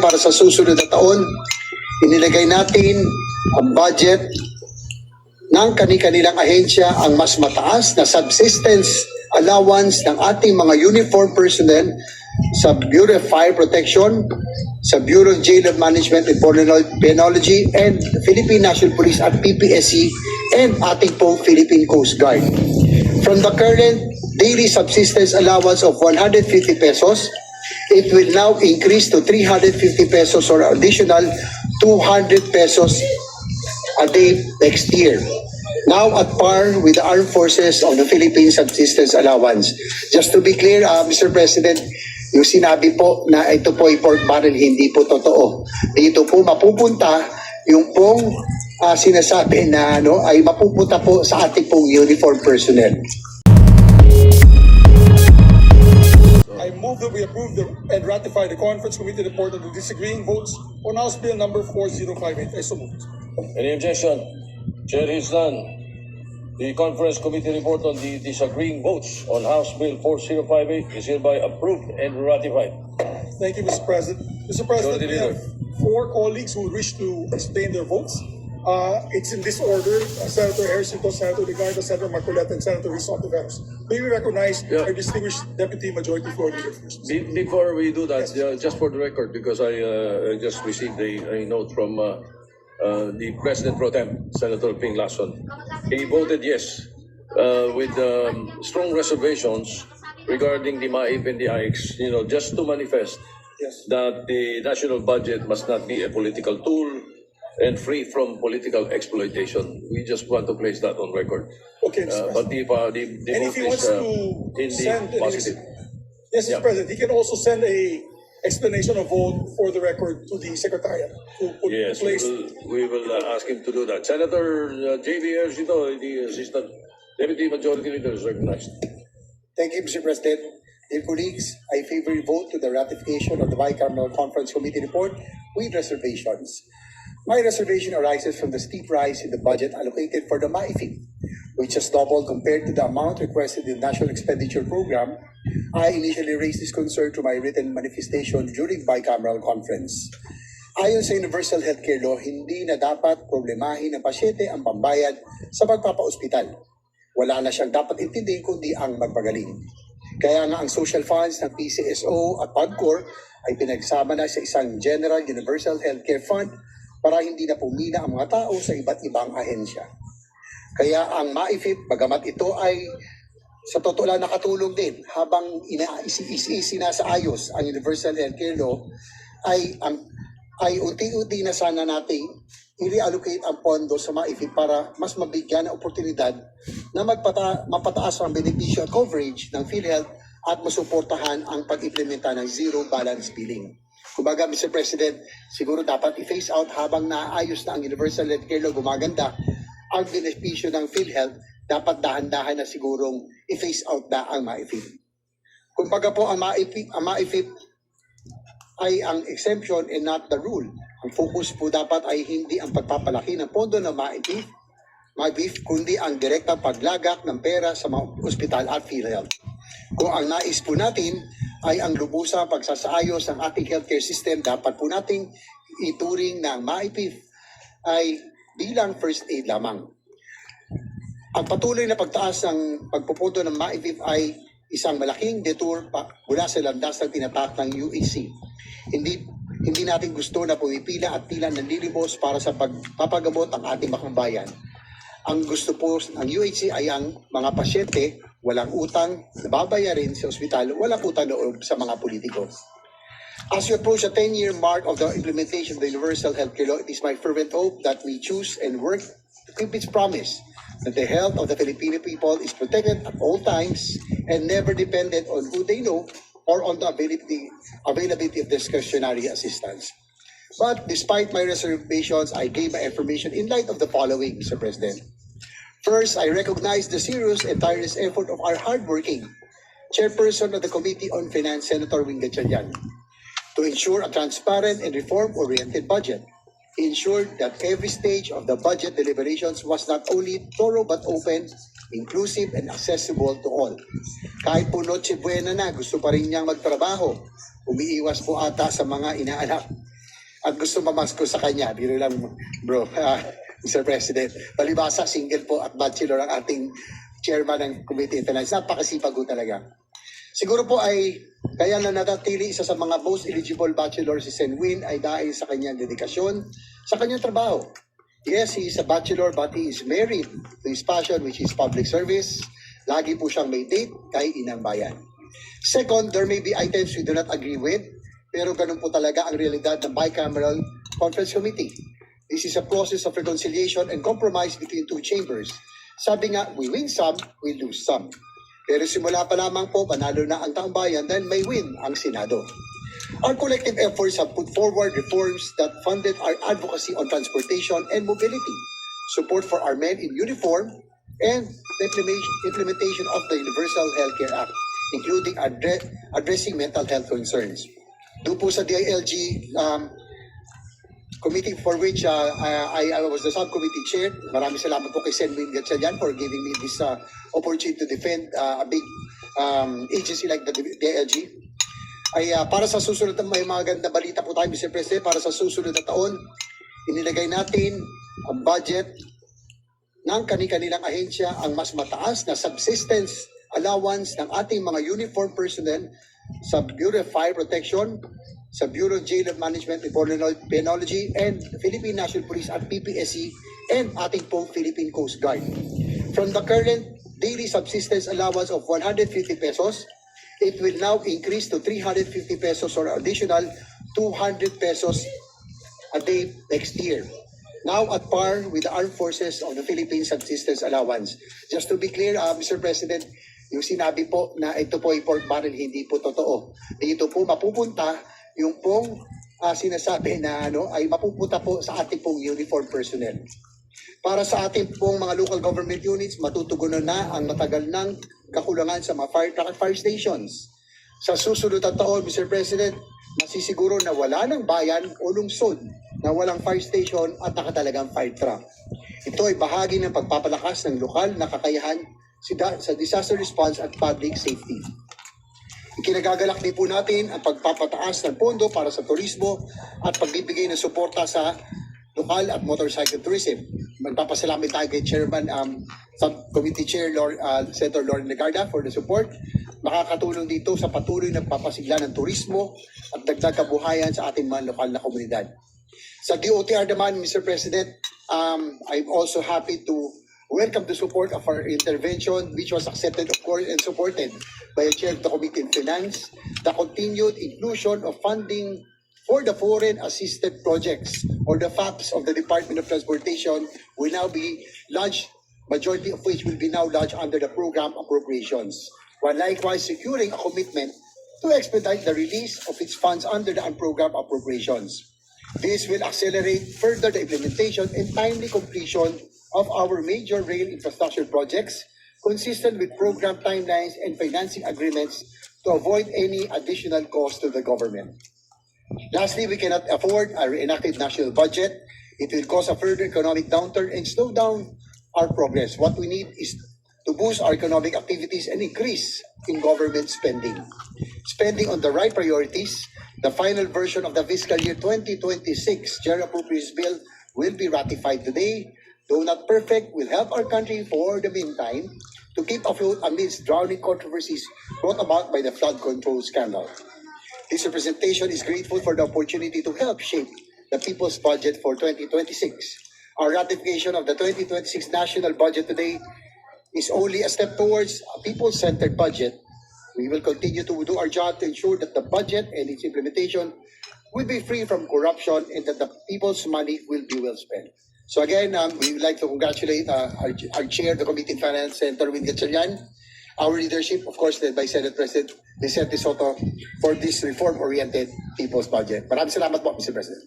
Para sa susunod na taon, inilagay natin ang budget ng kani-kanilang ahensya ang mas mataas na subsistence allowance ng ating mga uniform personnel sa Bureau of Fire Protection, sa Bureau of Jail Management and Penology, and Philippine National Police at PPSC, and ating pong Philippine Coast Guard. From the current daily subsistence allowance of 150 pesos, it will now increase to 350 pesos or additional 200 pesos a day next year. Now at par with the Armed Forces of the Philippines Subsistence Allowance. Just to be clear, Mr. President, yung sinabi po na ito po ay pork barrel, hindi po totoo. Dito po mapupunta yung pong sinasabi na ay mapupunta po sa ating pong uniform personnel. I move that we approve and ratify the conference committee report of the disagreeing votes on House Bill number 4058. I so moved. Any objection? Chair is none. The conference committee report on the disagreeing votes on House Bill 4058 is hereby approved and ratified. Thank you, Mr. President. Mr. President, we have 4 colleagues who wish to explain their votes. It's in this order: Senator Harrison, Senator Ricardo, Senator Marcoleta, and Senator Rizal Tiveros. May we recognize our distinguished Deputy Majority Floor Leader first? Before we do that, just for the record, because I just received a note from the President Pro Tem, Senator Ping Lacson. He voted yes with strong reservations regarding the MAIP and the AIX, just to manifest that the national budget must not be a political tool and free from political exploitation. We just want to place that on record. Okay, Mr. But President. the And if vote he wants is to in send the positive. Yes, Mr. Yeah. President, he can also send a explanation of vote for the record to the Secretariat to put in Yes, we place. will ask him to do that. Senator J.B. Ercito, the Assistant Deputy Majority Leader, is recognized. Thank you, Mr. President. Dear colleagues, I favor a vote to the ratification of the Bicameral Conference Committee report with reservations. My reservation arises from the steep rise in the budget allocated for the MAIFIP, which has doubled compared to the amount requested in the National Expenditure Program. I initially raised this concern to my written manifestation during bicameral conference. Ayon sa Universal Healthcare Law, hindi na dapat problemahin ng pasyente ang pambayad sa pagpapa-ospital. Wala na siyang dapat intindihin kundi ang magpagaling. Kaya nga ang social funds ng PCSO at PAGCOR ay pinagsama na sa isang General Universal Healthcare Fund para hindi na pumina ang mga tao sa iba't ibang ahensya. Kaya ang MAIFIP, bagamat ito ay sa totoo lang nakatulong din habang sinasa-ayos ang Universal Healthcare Law, ay unti-unti na sana nating i-reallocate ang pondo sa MAIFIP para mas mabigyan ng oportunidad na mapataas ang benepisyo at coverage ng PhilHealth at masuportahan ang pag-implementa ng zero balance billing. Kumbaga, Mr. President, siguro dapat i-phase out habang naayos na ang Universal Healthcare Law, gumaganda ang benepisyo ng PhilHealth, dapat dahan-dahan na sigurong i-phase out na ang MAIFIP. Kumbaga po, ang MAIFIP ay ang exemption and not the rule. Ang focus po dapat ay hindi ang pagpapalaki ng pondo ng MAIFIP, kundi ang direktang paglagak ng pera sa mga ospital at PhilHealth. Kung ang nais po natin ay ang lubusang pagsasaayos ng ating healthcare system, dapat po nating ituring ng MAIFIP ay bilang first aid lamang. Ang patuloy na pagtaas ng pagpupunto ng MAIFIP ay isang malaking detour mula sa landas ng tinatak ng UAC. Hindi natin gusto na pumipila at pila ng lilibos para sa pagpapagamot ang ating bayan. Ang gusto po ng UHC ay ang mga pasyente walang utang na babayarin sa ospital, walang utang loob sa mga politiko. As we approach the 10-year mark of the implementation of the Universal Healthcare Law, it is my fervent hope that we choose and work to keep its promise that the health of the Filipino people is protected at all times and never dependent on who they know or on the availability of discretionary assistance. But despite my reservations, I gave my affirmation in light of the following, Mr. President. First, I recognize the serious and tireless effort of our hardworking Chairperson of the Committee on Finance, Senator Wing Gatchalian, to ensure a transparent and reform-oriented budget. He ensured that every stage of the budget deliberations was not only thorough but open, inclusive, and accessible to all. Kahit po Noche Buena na, gusto pa rin niyang magtrabaho. Umiiwas po ata sa mga inaanak. at gusto mamasko sa kanya. Biro lang, bro, Mr. President. Palibasa, single po at bachelor ang ating chairman ng Committee on Finance. Napakasipag po talaga. Siguro po ay kaya na natatili isa sa mga most eligible bachelor si Senwin ay dahil sa kanyang dedikasyon sa kanyang trabaho. Yes, he is a bachelor but he is married to his passion which is public service. Lagi po siyang may date kay Inang Bayan. Second, there may be items we do not agree with, pero ganun po talaga ang realidad ng Bicameral Conference Committee. This is a process of reconciliation and compromise between two chambers. Sabi nga, we win some, we lose some. Pero simula pa lamang po, panalo na ang taong bayan dahil may win ang Senado. Our collective efforts have put forward reforms that funded our advocacy on transportation and mobility, support for our men in uniform, and the implementation of the Universal Healthcare Act, including addressing mental health concerns. Doon po sa DILG committee for which I was the subcommittee chair. Maraming salamat po kay Senwin Gatchalian for giving me this opportunity to defend a big agency like the DILG. Ay para sa susunod na may mga ganda balita po tayo, Mr. President, para sa susunod na taon, inilagay natin ang budget ng kani-kanilang ahensya ang mas mataas na subsistence allowance ng ating mga uniform personnel sa Bureau of Fire Protection, sa Bureau of Jail Management and Penology, and Philippine National Police at PPSC, and ating pong Philippine Coast Guard. From the current daily subsistence allowance of 150 pesos, it will now increase to 350 pesos or additional 200 pesos a day next year. Now at par with the Armed Forces of the Philippines Subsistence Allowance. Just to be clear, Mr. President, yung sinabi po na ito po ay pork barrel, hindi po totoo. Dito po mapupunta yung pong sinasabi na ay mapupunta po sa ating pong uniform personnel. Para sa ating pong mga local government units, matutugunan na ang matagal ng kakulangan sa mga fire truck at fire stations. Sa susunod na taon, Mr. President, masisiguro na wala ng bayan o lungsod na walang fire station at nakatalagang fire truck. Ito ay bahagi ng pagpapalakas ng lokal na kakayahan sa disaster response at public safety. Ikinagagalak din po natin ang pagpapataas ng pondo para sa turismo at pagbibigay ng suporta sa lokal at motorcycle tourism. Magpapasalamat tayo kay Chairman, Subcommittee Chair Senator Loren Legarda for the support. Makakatulong dito sa patuloy na papasigla ng turismo at dagdag kabuhayan sa ating mga lokal na komunidad. Sa DOTR naman, Mr. President, I'm also happy to welcome the support of our intervention, which was accepted, of course, and supported by the Chair of the Committee on Finance, the continued inclusion of funding for the foreign assisted projects or the FAPs of the Department of Transportation will now be launched, majority of which will be now launched under the program appropriations, while likewise securing a commitment to expedite the release of its funds under the program appropriations. This will accelerate further the implementation and timely completion of our major rail infrastructure projects, consistent with program timelines and financing agreements to avoid any additional cost to the government. Lastly, we cannot afford a reenacted national budget. It will cause a further economic downturn and slow down our progress. What we need is to boost our economic activities and increase in government spending. Spending on the right priorities, the final version of the fiscal year 2026 General Appropriations Bill will be ratified today. Though not perfect, will help our country for the meantime to keep afloat amidst drowning controversies brought about by the flood control scandal. This representation is grateful for the opportunity to help shape the people's budget for 2026. Our ratification of the 2026 national budget today is only a step towards a people-centered budget. We will continue to do our job to ensure that the budget and its implementation will be free from corruption and that the people's money will be well spent. So again, we would like to congratulate our chair of the Committee on Finance, Senator Win Gatchalian, our leadership, of course, led by Senate President Vicente Soto, for this reform-oriented people's budget. Maraming salamat po, Mr. President.